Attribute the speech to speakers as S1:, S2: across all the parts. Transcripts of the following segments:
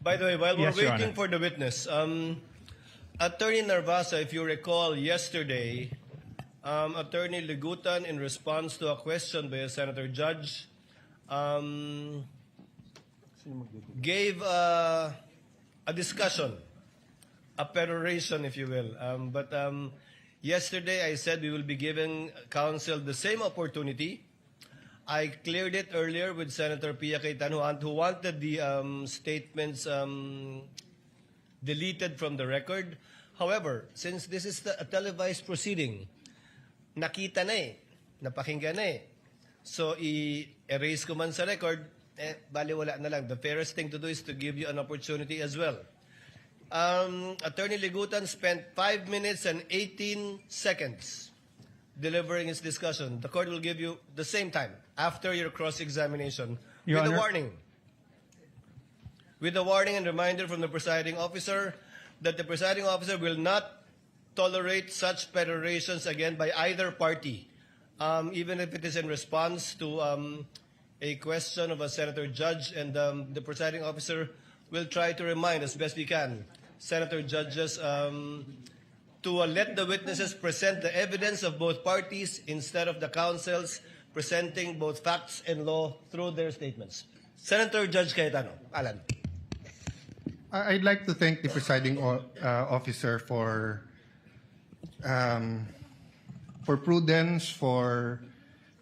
S1: By the way, while we're
S2: Yes, Your
S1: waiting
S2: Honor.
S1: for the witness, Attorney Narvasa, if you recall yesterday, Attorney Ligutan, in response to a question by a senator judge, gave a discussion, a peroration, if you will. But yesterday I said we will be giving counsel the same opportunity. I cleared it earlier with Senator Pia Cayetano, who wanted the statements deleted from the record. However, since this is a televised proceeding, nakita na eh, napakinggan na eh. So, i-erase ko man sa record, baliwala na lang. The fairest thing to do is to give you an opportunity as well. Attorney Ligutan spent 5 minutes and 18 seconds delivering his discussion. The court will give you the same time after your cross-examination
S2: Your
S1: with a
S2: Honor.
S1: warning. With a warning and reminder from the presiding officer that the presiding officer will not tolerate such perorations again by either party, even if it is in response to a question of a senator judge, and the presiding officer will try to remind as best we can senator judges to let the witnesses present the evidence of both parties instead of the counsels presenting both facts and law through their statements. Senator Judge Cayetano. Alan.
S3: I'd like to thank the presiding officer for prudence, for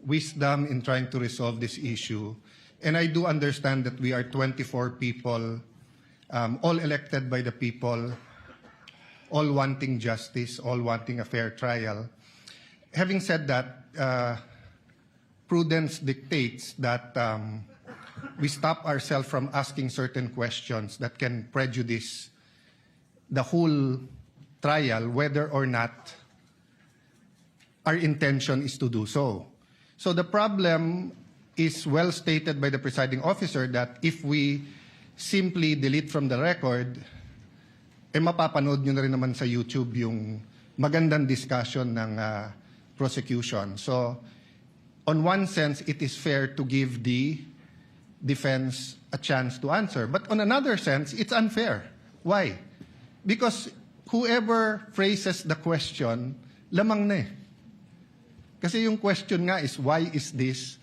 S3: wisdom in trying to resolve this issue. And I do understand that we are 24 people, all elected by the people, all wanting justice, all wanting a fair trial. Having said that, prudence dictates that we stop ourselves from asking certain questions that can prejudice the whole trial, whether or not our intention is to do so. So the problem is well stated by the presiding officer that if we simply delete from the record, mapapanood nyo na rin naman sa YouTube yung magandang discussion ng prosecution. So, on one sense, it is fair to give the defense a chance to answer. But on another sense, it's unfair. Why? Because whoever phrases the question, lamang na eh. Kasi yung question nga is, why is this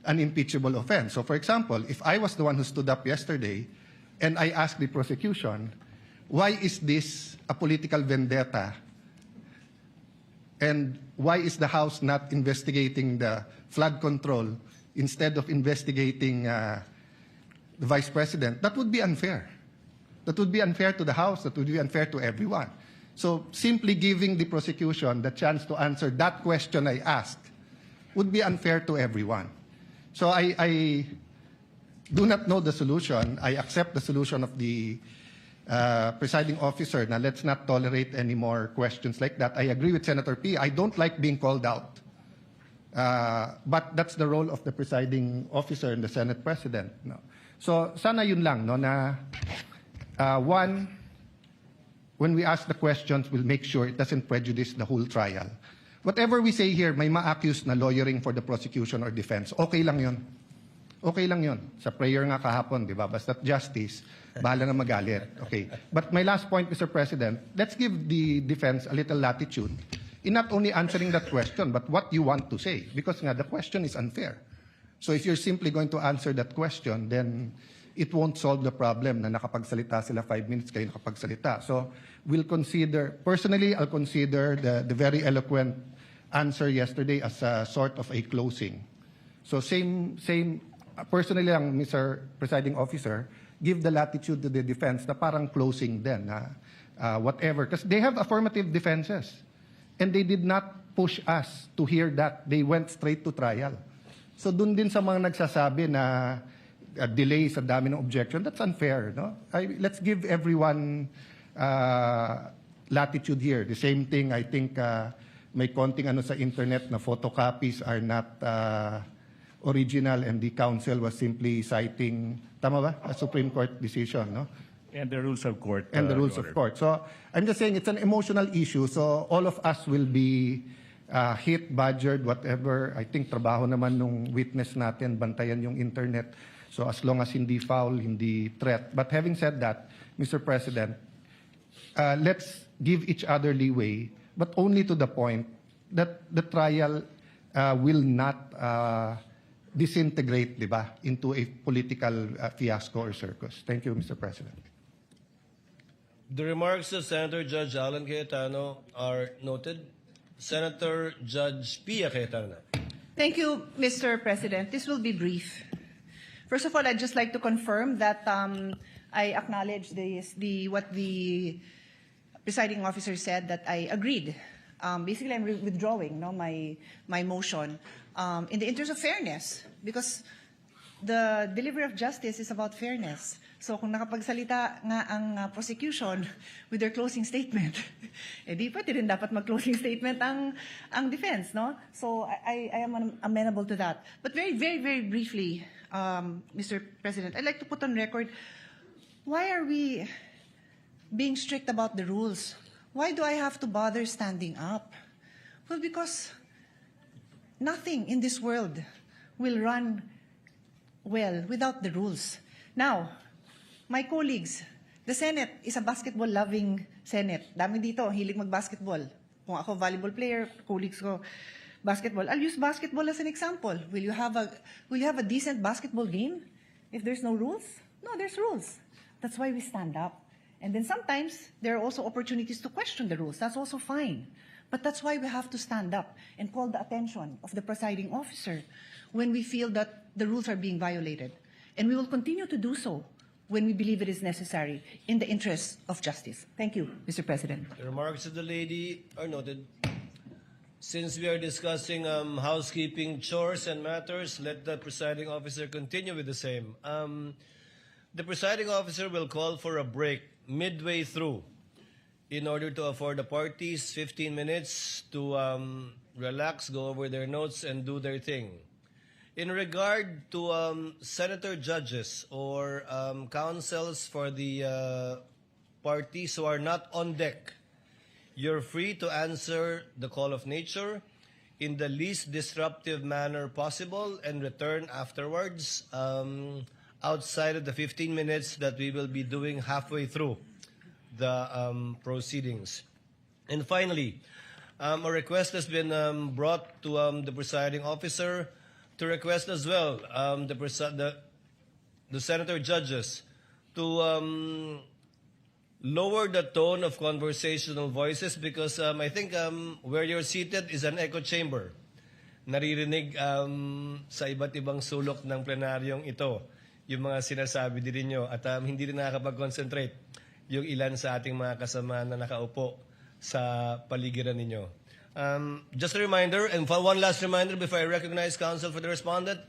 S3: an impeachable offense? So for example, if I was the one who stood up yesterday and I asked the prosecution, why is this a political vendetta? And why is the House not investigating the flood control instead of investigating the Vice President? That would be unfair. That would be unfair to the House. That would be unfair to everyone. So simply giving the prosecution the chance to answer that question I asked would be unfair to everyone. So I do not know the solution. I accept the solution of the presiding officer. Now, let's not tolerate any more questions like that. I agree with Senator P. I don't like being called out. But that's the role of the presiding officer and the Senate President. No? So, sana yun lang, no, na one, when we ask the questions, we'll make sure it doesn't prejudice the whole trial. Whatever we say here, may ma-accuse na lawyering for the prosecution or defense. Okay lang yun. Okay lang yun. Sa prayer nga kahapon, di ba? Basta justice, bahala na magalit. Okay. But my last point, Mr. President, let's give the defense a little latitude in not only answering that question, but what you want to say. Because nga, the question is unfair. So if you're simply going to answer that question, then it won't solve the problem na nakapagsalita sila 5 minutes, kayo nakapagsalita. So we'll consider, personally, I'll consider the very eloquent answer yesterday as a sort of a closing. So same, personally lang, Mr. Presiding Officer, give the latitude to the defense na parang closing din, whatever. Because they have affirmative defenses. And they did not push us to hear that. They went straight to trial. So dun din sa mga nagsasabi na delay sa dami ng objection, that's unfair. No? Let's give everyone latitude here. The same thing, I think, may konting ano sa internet na photocopies are not original and the counsel was simply citing, tama ba? A Supreme Court decision, no?
S2: And the rules of court.
S3: And the rules of court. So I'm just saying it's an emotional issue. So all of us will be hit, badgered, whatever. I think trabaho naman nung witness natin, bantayan yung internet. So as long as hindi foul, hindi threat. But having said that, Mr. President, let's give each other leeway, but only to the point that the trial will not disintegrate, di ba, into a political fiasco or circus. Thank you, Mr. President.
S1: The remarks of Senator Judge Alan Cayetano are noted. Senator Judge Pia Cayetano.
S2: Thank you, Mr. President. This will be brief. First of all, I'd just like to confirm that I acknowledge what the presiding officer said, that I agreed. Basically, I'm withdrawing my motion in the interest of fairness, because the delivery of justice is about fairness. So kung nakapagsalita nga ang prosecution with their closing statement, di pwede rin dapat mag-closing statement ang defense, no? So I am amenable to that. But very, very, very briefly, Mr. President, I'd like to put on record, why are we being strict about the rules? Why do I have to bother standing up? Well, because nothing in this world will run well without the rules. Now, my colleagues, the Senate is a basketball-loving Senate. Dami dito, hilig mag-basketball. Kung ako volleyball player, colleagues ko basketball. I'll use basketball as an example. Will you have a decent basketball game if there's no rules? No, there's rules. That's why we stand up. And then sometimes there are also opportunities to question the rules. That's also fine. But that's why we have to stand up and call the attention of the presiding officer when we feel that the rules are being violated. And we will continue to do so when we believe it is necessary in the interest of justice. Thank you, Mr. President.
S1: The remarks of the lady are noted. Since we are discussing housekeeping chores and matters, let the presiding officer continue with the same. The presiding officer will call for a break midway through in order to afford the parties 15 minutes to relax, go over their notes, and do their thing. In regard to senator judges or counsels for the parties who are not on deck, you're free to answer the call of nature in the least disruptive manner possible and return afterwards outside of the 15 minutes that we will be doing halfway through the proceedings. And finally, a request has been brought to the presiding officer to request as well the senator judges to lower the tone of conversational voices, because I think where you're seated is an echo chamber. Naririnig sa iba't ibang sulok ng plenaryong ito yung mga sinasabi din ninyo, at hindi rin nakakapag-concentrate yung ilan sa ating mga kasama na nakaupo sa paligiran ninyo. Just a reminder, and one last reminder before I recognize counsel for the respondent,